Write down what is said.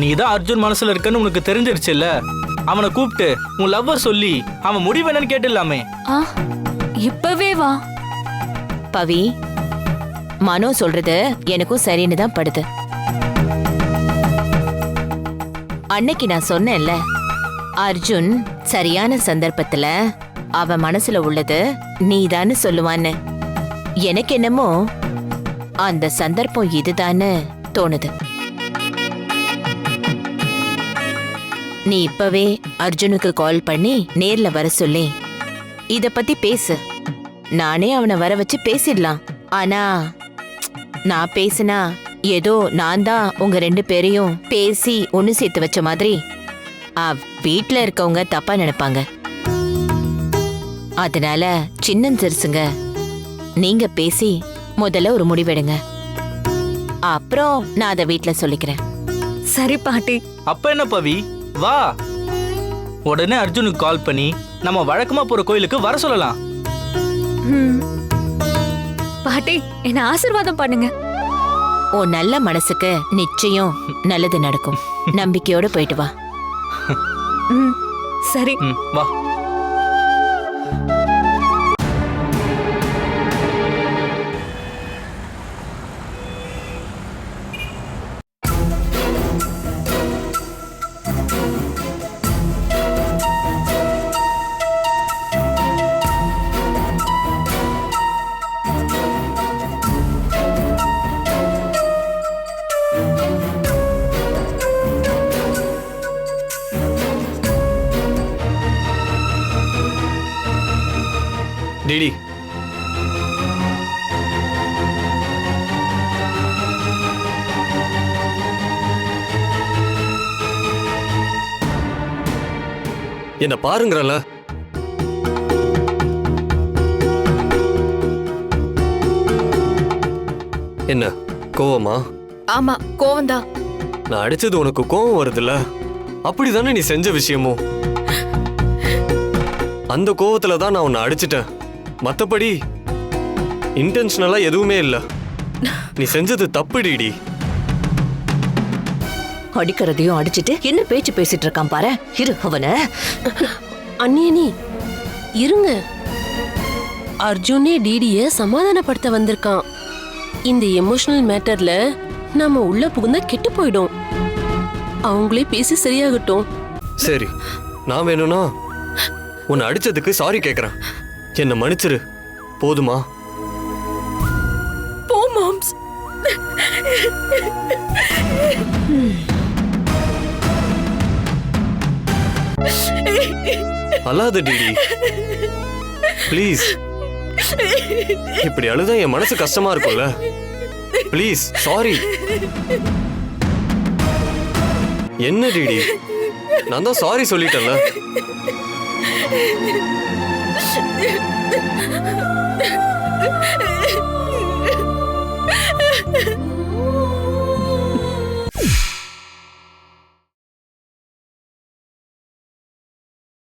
நீ தான் அர்ஜுன் மனசுல இருக்கன்னு உனக்கு தெரிஞ்சிருச்சுல்ல, அவனை கூப்பிட்டு உன் லவ்வர் சொல்லி அவன் முடிவு என்னன்னு கேட்டுலாமே. இப்பவே வா. பவி, மனோ சொல்றது எனக்கும் சரின்னு தான் படுது. அன்னைக்கு நான் சொன்னேன்ல, அர்ஜுன் சரியான சந்தர்ப்பத்துல அவன் மனசுல உள்ளது நீதான்னு சொல்லுவான்னு. எனக்கு என்னமோ அந்த சந்தர்ப்பம் இதுதான்னு தோணுது. நீ இப்பவே அர்ஜுனுக்கு கால் பண்ணி நேர்ல வர சொல்லி இத பத்தி பேசு. நானே அவனை வர வச்சு பேசிடலாம். ஆனா நான் பேசினா ஏதோ நான் தான் உங்க 2 பேரையும் பேசி ஒண்ணு சேர்த்து வச்ச மாதிரி வீட்ல இருக்கவங்க தப்பா நினைப்பாங்க. அதனால சின்ன சிறுசுங்க, நீங்க பேசி முதல்ல ஒரு முடிவெடுங்க. அப்புறம் நான் அதை வீட்ல சொல்லிக்கிறேன். சரி பாட்டி. அப்ப என்ன பவி, வா. உடனே அர்ஜுனுக்கு கால் பண்ணி நம்ம வழக்கமா போற கோயிலுக்கு வர சொல்லலாம். பாட்டி, என்ன ஆசீர்வாதம் பண்ணுங்க. உன் நல்ல மனசுக்கு நிச்சயம் நல்லது நடக்கும். நம்பிக்கையோட போயிட்டு வா. சரி, வா. டிடி, என்ன பாருங்கறல. என்ன கோவமா? ஆமா, கோவம்தான். நான் அடிச்சது உனக்கு கோவம் வருதுல்ல? அப்படிதானே நீ செஞ்ச விஷயமும். அந்த கோவத்துல தான் நான் உன்னை அடிச்சிட்டேன். மத்தபடி இன்டென்ஷனலா எதுவுமே இல்ல. நீ செஞ்சது தப்பு டிடி. அடிக்கிறதையும் அடிச்சிட்டு என்ன பேச்சு பேசிட்டு இருக்கான் பாரு. இரு அவன. அண்ணியனி இருங்க. அர்ஜுனே டிடிய சமாதானப்படுத்த வந்திருக்கான். இந்த எமோஷனல் மேட்டர்ல நாம உள்ள புகுந்தா கெட்டு போயிடும். அவங்களே பேசி சரியாகட்டும். சரி, நான் வேணும்னா உன்னை அடிச்சதுக்கு சாரி கேக்குறேன். என்ன மன்னிச்சிரு, போதுமா? போ மாம்ஸ். அல்லாத டிடி, ப்ளீஸ். இப்படி அழுதா என் மனசு கஷ்டமா இருக்கும்ல. Please, sorry. என்ன டிடி, நான் தான் சாரி சொல்லிட்டேன்ல.